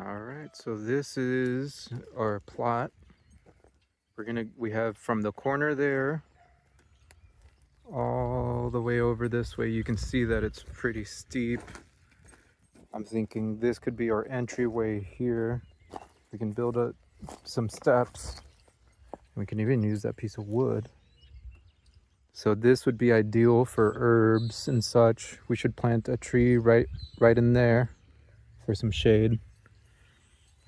All right, so this is our plot. We have from the corner there all the way over this way. You can see that it's pretty steep. I'm thinking this could be our entryway here. We can build up some steps. We can even use that piece of wood. So this would be ideal for herbs and such. We should plant a tree right in there for some shade.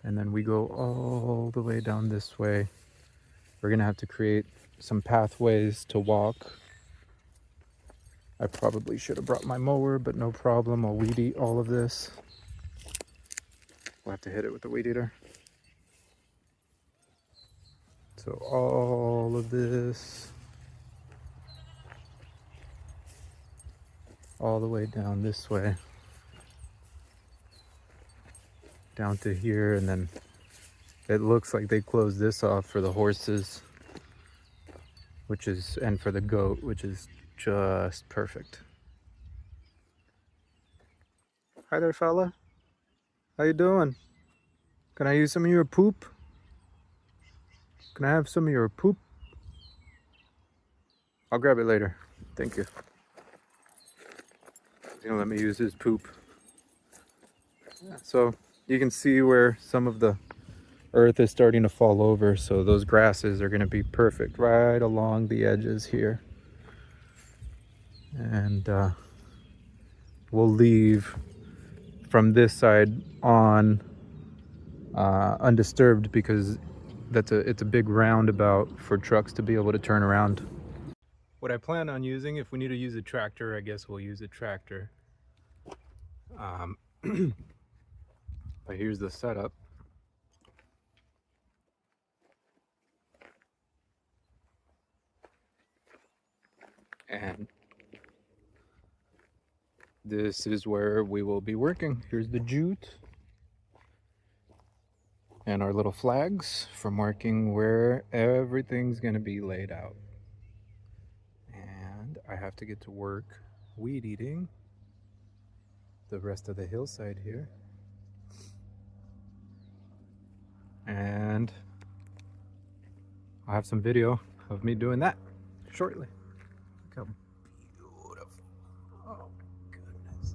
And then we go all the way down this way. We're gonna have to create some pathways to walk. I probably should have brought my mower, but no problem. I'll weed eat all of this. We'll have to hit it with the weed eater. So all of this, all the way down this way, down to here, and then it looks like they closed this off for the horses, and for the goat, which is just perfect. Hi there, fella. How you doing? Can I use some of your poop? Can I have some of your poop? I'll grab it later. Thank you. He's gonna let me use his poop. Yeah, so you can see where some of the earth is starting to fall over, so those grasses are going to be perfect right along the edges here. And we'll leave from this side on undisturbed, because it's a big roundabout for trucks to be able to turn around. What I plan on using, if we need to use a tractor, I guess we'll use a tractor. But here's the setup. And this is where we will be working. Here's the jute and our little flags for marking where everything's going to be laid out. And I have to get to work weed eating the rest of the hillside here. And I'll have some video of me doing that shortly. Look how beautiful. Oh my goodness.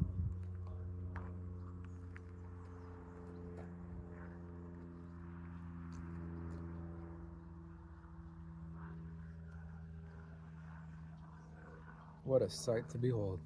What a sight to behold.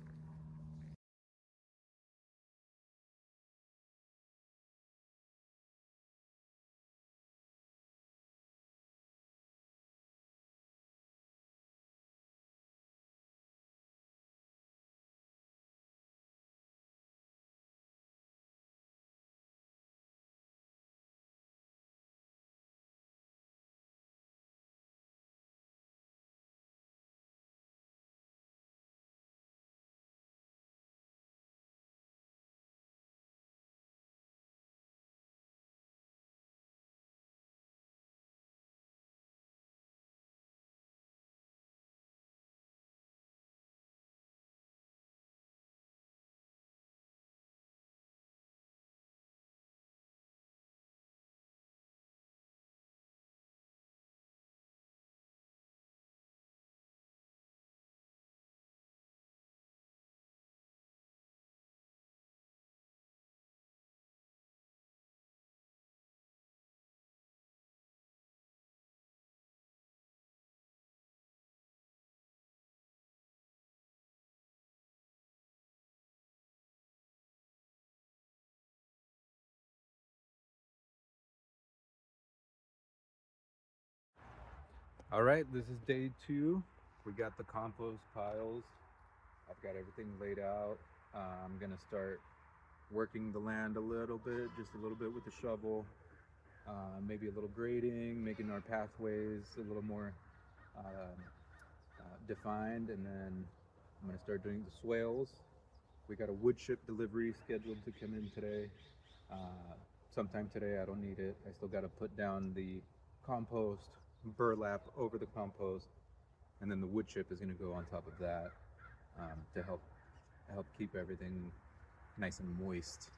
All right, this is day 2. We got the compost piles. I've got everything laid out. I'm gonna start working the land a little bit, just a little bit with the shovel, maybe a little grading, making our pathways a little more defined, and then I'm gonna start doing the swales. We got a wood chip delivery scheduled to come in today. Sometime today. I don't need it. I still got to put down the compost, burlap over the compost, and then the wood chip is going to go on top of that to help keep everything nice and moist.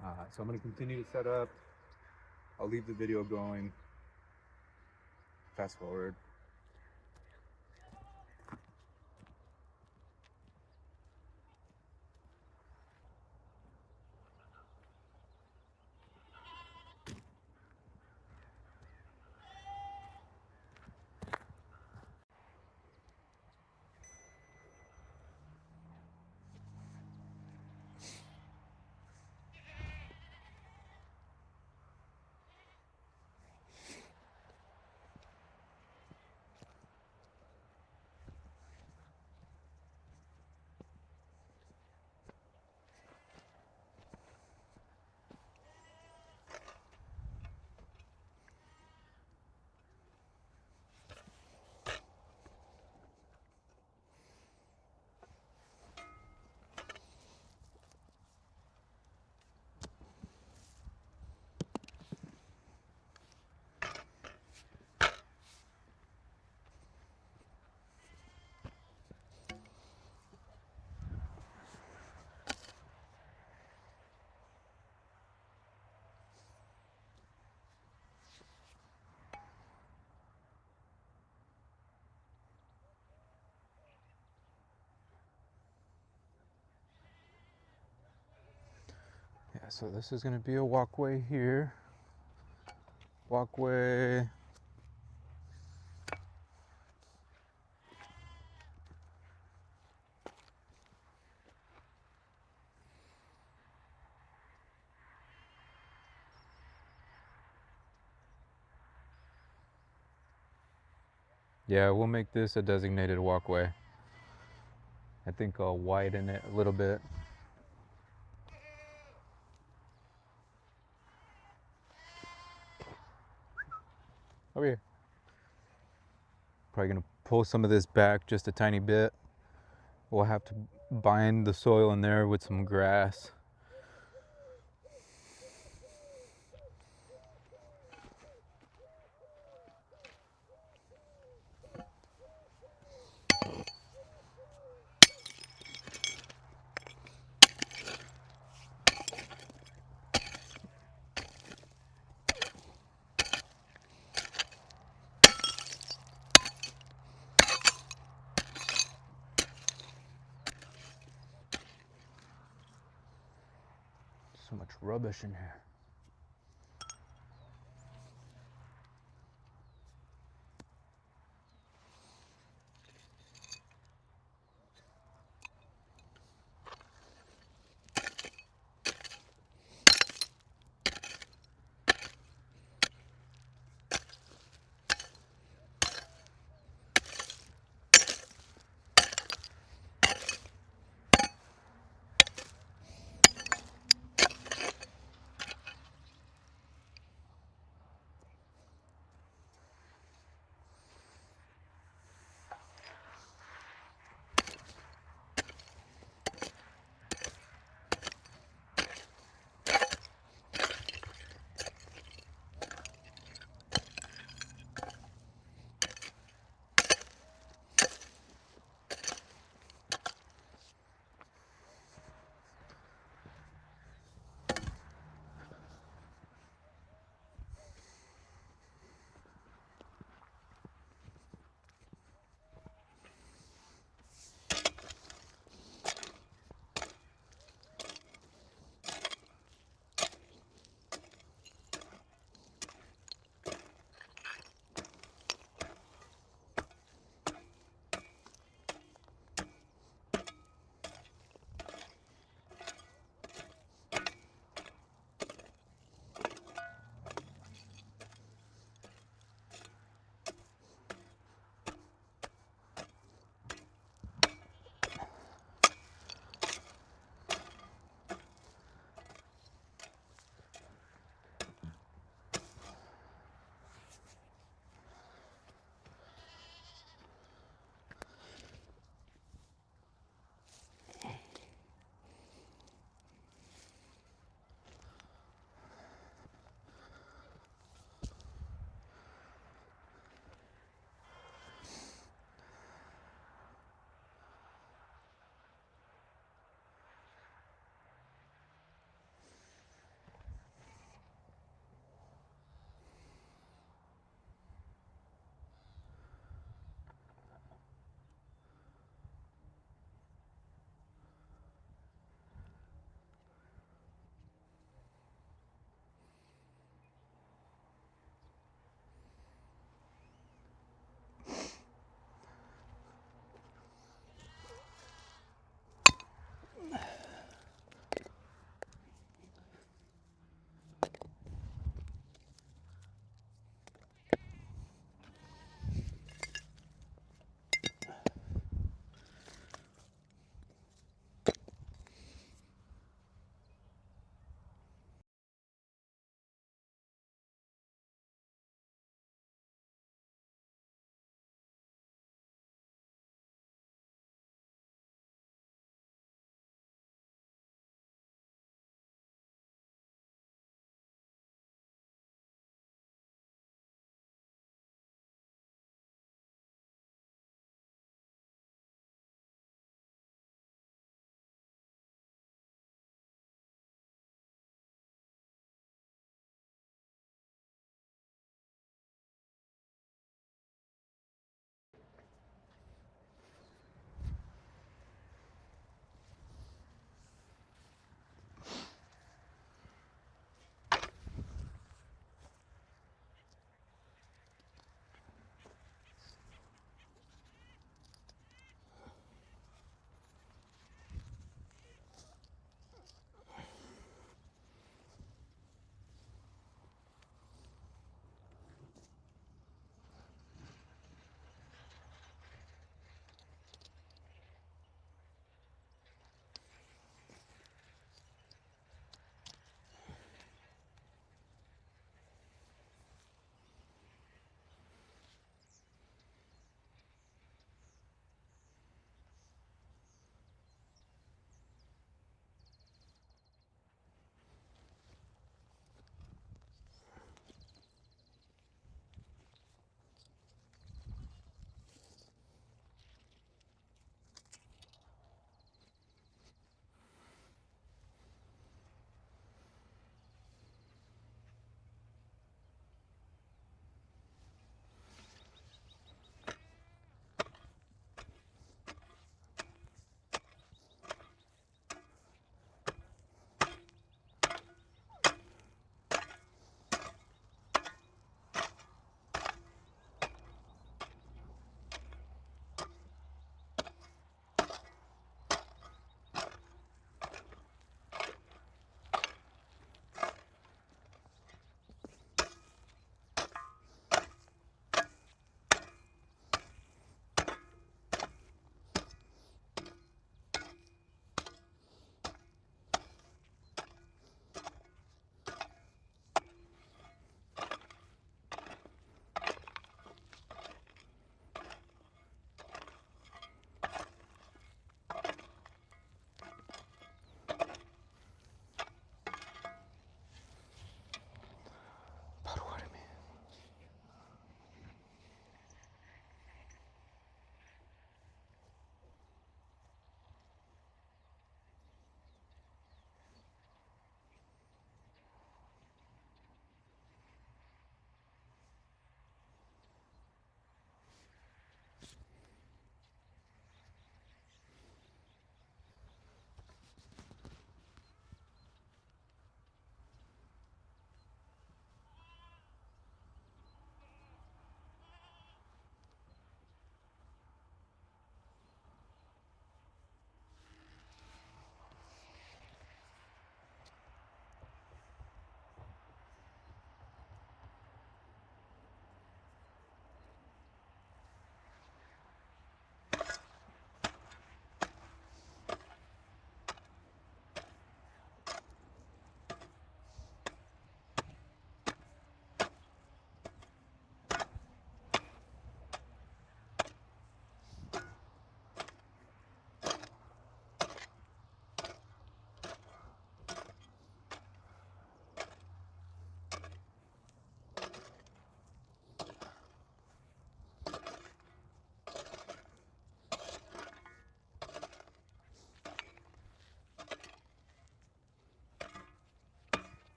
So I'm going to continue to set up. I'll leave the video going. Fast forward. Yeah, so this is going to be a walkway here. Walkway. Yeah, we'll make this a designated walkway. I think I'll widen it a little bit. Over here. Probably gonna pull some of this back just a tiny bit. We'll have to bind the soil in there with some grass. So much rubbish in here.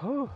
Oh.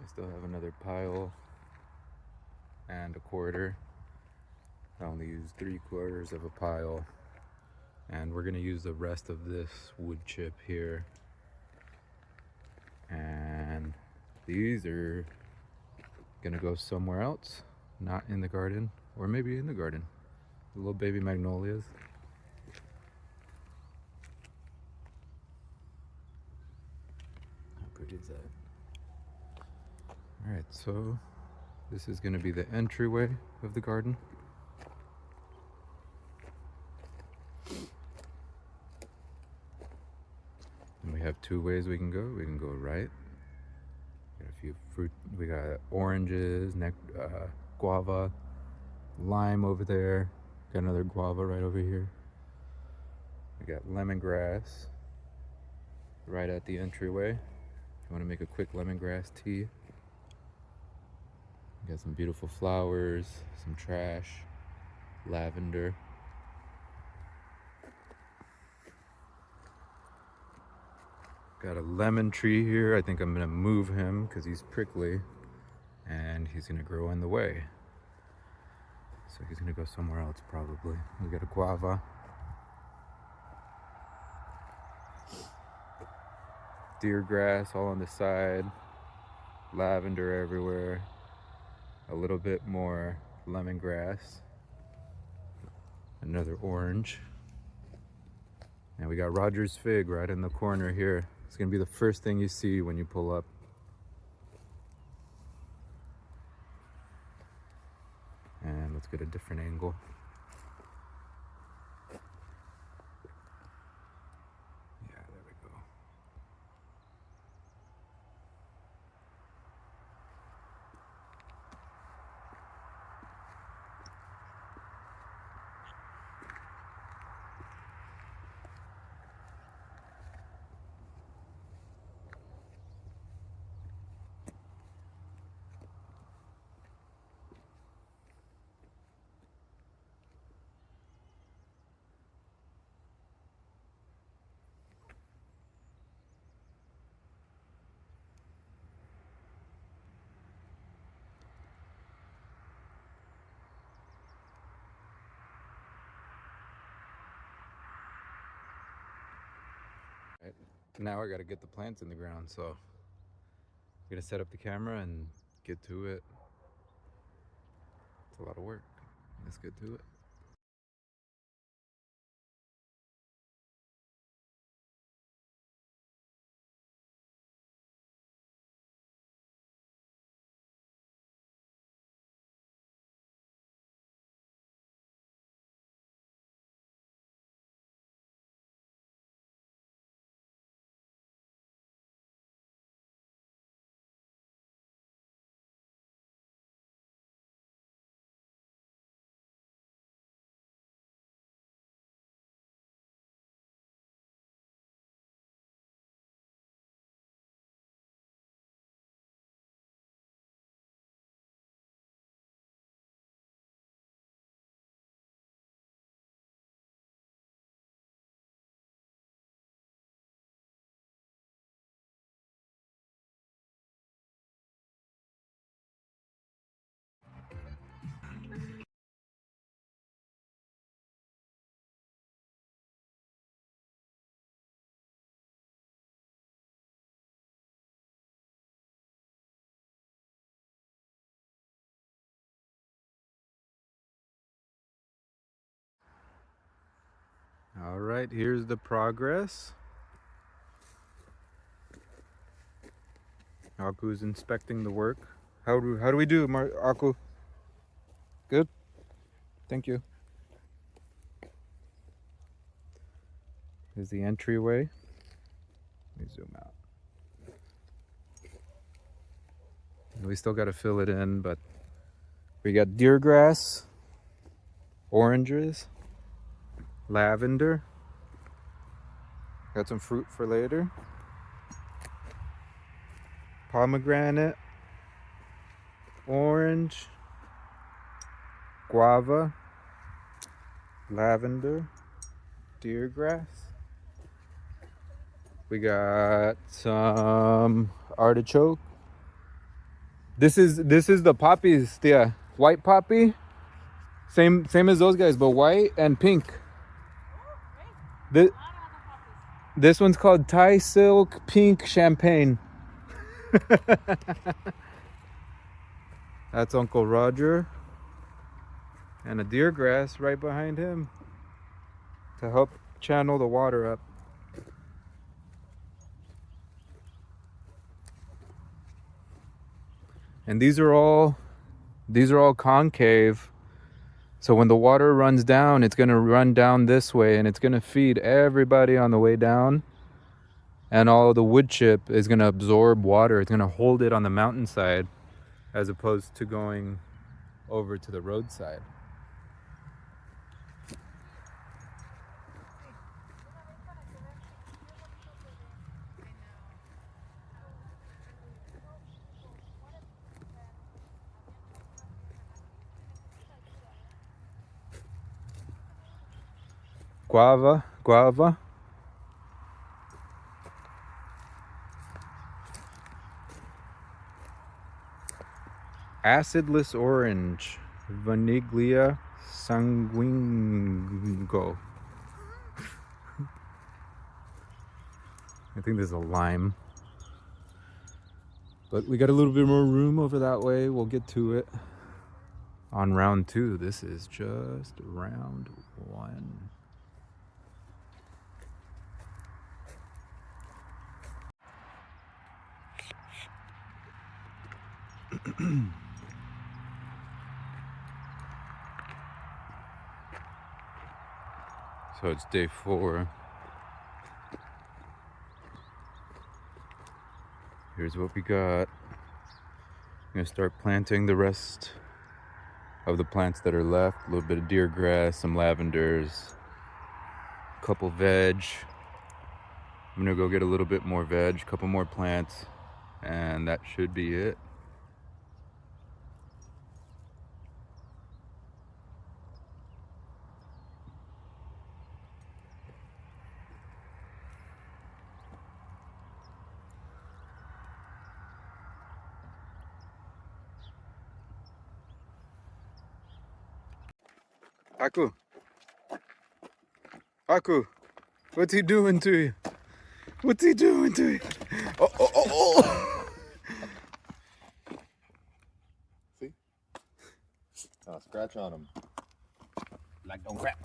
I still have another pile and a quarter. I only used 3/4 of a pile, and we're gonna use the rest of this wood chip here. And these are gonna go somewhere else, not in the garden, or maybe in the garden. The little baby magnolias. How pretty is that? All right, so this is gonna be the entryway of the garden. And we have two ways we can go. We can go right. Got a few fruit. We got oranges, guava, lime over there. Got another guava right over here. We got lemongrass right at the entryway. If you want to make a quick lemongrass tea. We got some beautiful flowers, some trash, lavender. Got a lemon tree here. I think I'm gonna move him because he's prickly and he's gonna grow in the way. So he's gonna go somewhere else probably. We got a guava. Deergrass all on the side. Lavender everywhere. A little bit more lemongrass. Another orange. And we got Roger's fig right in the corner here. It's gonna be the first thing you see when you pull up. And let's get a different angle. Yeah, there we go. Right. Now I gotta get the plants in the ground, so I'm gonna set up the camera and get to it. It's a lot of work. Let's get to it. All right, here's the progress. Aku's inspecting the work. How do we do, Aku? Good? Thank you. Here's the entryway. Let me zoom out. We still got to fill it in, but we got deergrass, oranges, lavender. Got some fruit for later. Pomegranate, orange, guava, lavender, deergrass. We got some artichoke, This is the poppies, yeah. White poppy, same as those guys, but white and pink. This this one's called Thai Silk Pink Champagne. That's Uncle Roger, and a deergrass right behind him to help channel the water up. And these are all concave. So when the water runs down, it's going to run down this way and it's going to feed everybody on the way down. And all the wood chip is going to absorb water. It's going to hold it on the mountainside as opposed to going over to the roadside. Guava. Acidless orange, Vaniglia sanguingo. I think there's a lime. But we got a little bit more room over that way. We'll get to it on round 2. This is just round 1. So it's day 4. Here's what we got. I'm gonna start planting the rest of the plants that are left. A little bit of deergrass, some lavenders, a couple veg. I'm gonna go get a little bit more veg, a couple more plants, and that should be it. Aku, what's he doing to you? What's he doing to you? Oh. See? Scratch on him. Like don't crap.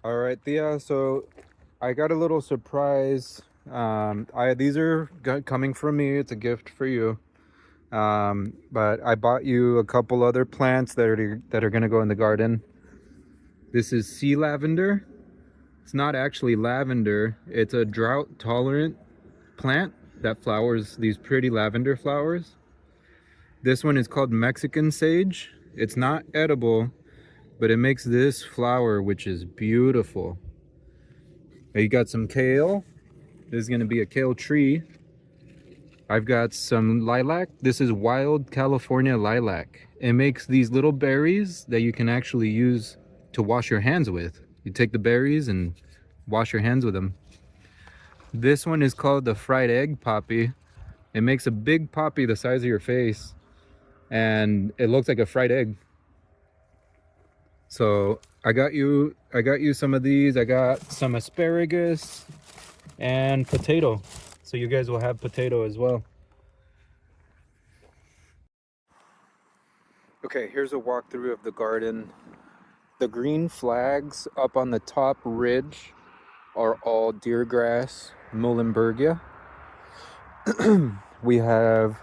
All right, Thea. So I got a little surprise. These are coming from me. It's a gift for you. But I bought you a couple other plants that are gonna go in the garden. This is sea lavender. It's not actually lavender. It's a drought-tolerant plant that flowers these pretty lavender flowers. This one is called Mexican sage. It's not edible, but it makes this flower, which is beautiful. You got some kale. This is going to be a kale tree. I've got some lilac. This is wild California lilac. It makes these little berries that you can actually use to wash your hands with. You take the berries and wash your hands with them. This one is called the fried egg poppy. It makes a big poppy the size of your face, and it looks like a fried egg. So I got you some of these. I got some asparagus and potato. So you guys will have potato as well. Okay, here's a walkthrough of the garden. The green flags up on the top ridge are all deergrass, Muhlenbergia. We have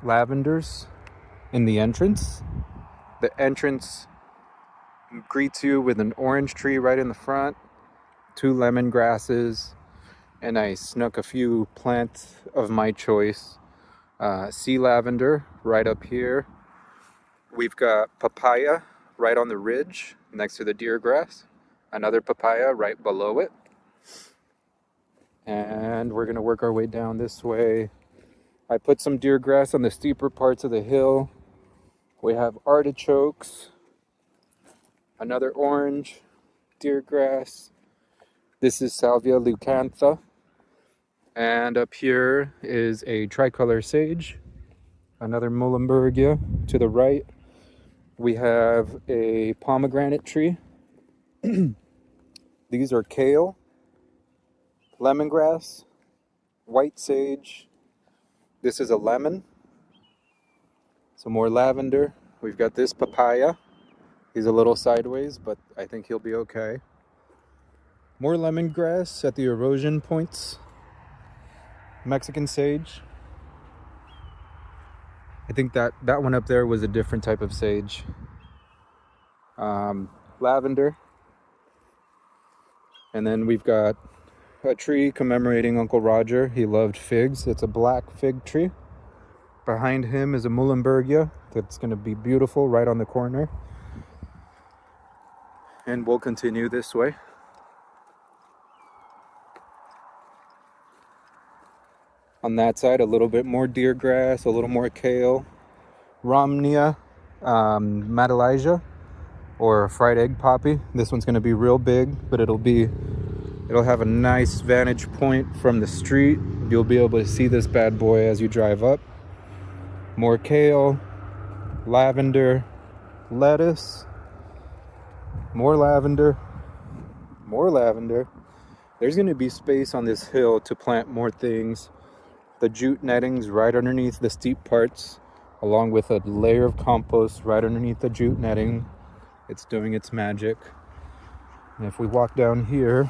lavenders in the entrance. The entrance greets you with an orange tree right in the front, 2 lemongrasses, and I snuck a few plants of my choice. Sea lavender right up here. We've got papaya right on the ridge next to the deergrass. Another papaya right below it. And we're gonna work our way down this way. I put some deergrass on the steeper parts of the hill. We have artichokes, another orange, deergrass. This is Salvia leucantha. And up here is a tricolor sage, another Muhlenbergia to the right. We have a pomegranate tree. These are kale, lemongrass, white sage. This is a lemon. Some more lavender. We've got this papaya. He's a little sideways, but I think he'll be okay. More lemongrass at the erosion points. Mexican sage. I think that one up there was a different type of sage. Lavender. And then we've got a tree commemorating Uncle Roger. He loved figs. It's a black fig tree. Behind him is a Muhlenbergia that's going to be beautiful right on the corner. And we'll continue this way. On that side, a little bit more deergrass, a little more kale. Romnia, Matilija, or fried egg poppy. This one's going to be real big, but it'll have a nice vantage point from the street. You'll be able to see this bad boy as you drive up. More kale, lavender, lettuce, more lavender, more lavender. There's going to be space on this hill to plant more things. The jute nettings right underneath the steep parts, along with a layer of compost right underneath the jute netting. It's doing its magic. And if we walk down here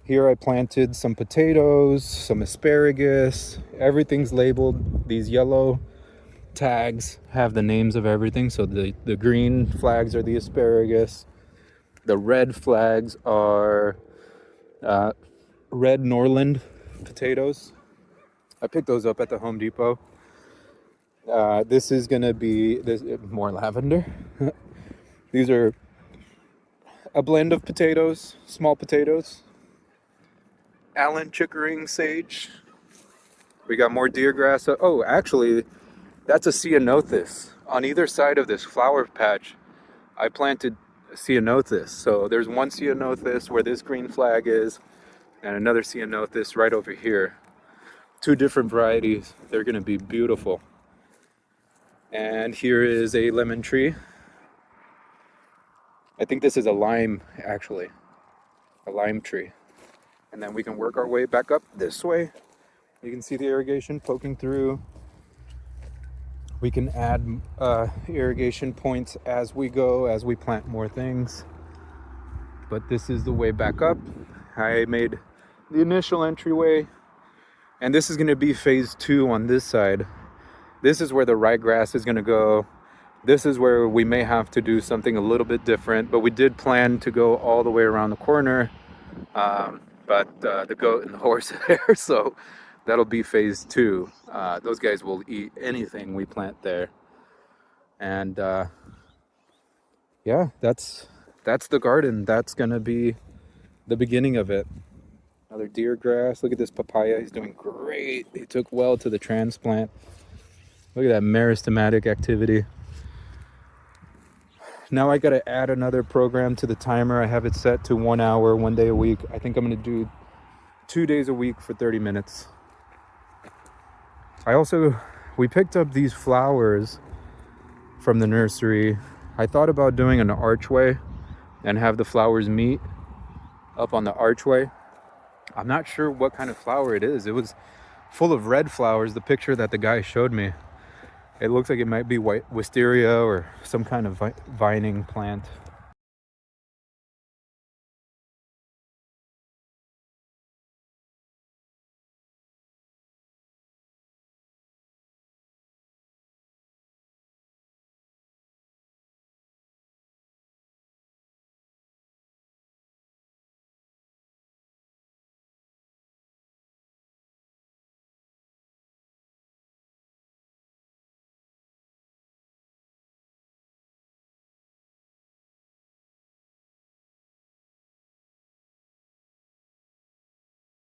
I planted some potatoes, some asparagus. Everything's labeled. These yellow tags have the names of everything. So the green flags are the asparagus. The red flags are red Norland potatoes. I picked those up at the Home Depot. This is gonna be more lavender. These are a blend of potatoes, small potatoes. Allen Chickering sage. We got more deergrass. Oh, actually, that's a ceanothus. On either side of this flower patch, I planted ceanothus. So there's one ceanothus where this green flag is, and another ceanothus right over here. 2 different varieties. They're going to be beautiful. And here is a lemon tree. I think this is a lime, actually. A lime tree. And then we can work our way back up this way. You can see the irrigation poking through. We can add irrigation points as we go, as we plant more things. But this is the way back up. I made the initial entryway. And this is going to be phase 2 on this side. This is where the ryegrass is going to go. This is where we may have to do something a little bit different. But we did plan to go all the way around the corner. But the goat and the horse are there, so that'll be phase 2. Those guys will eat anything we plant there. And yeah, that's the garden. That's gonna be the beginning of it. Another deergrass. Look at this papaya. He's doing great. He took well to the transplant. Look at that meristematic activity. Now I got to add another program to the timer. I have it set to 1 hour, 1 day a week. I think I'm going to do 2 days a week for 30 minutes. We picked up these flowers from the nursery. I thought about doing an archway and have the flowers meet up on the archway. I'm not sure what kind of flower it is. It was full of red flowers, the picture that the guy showed me. It looks like it might be white wisteria or some kind of vining plant.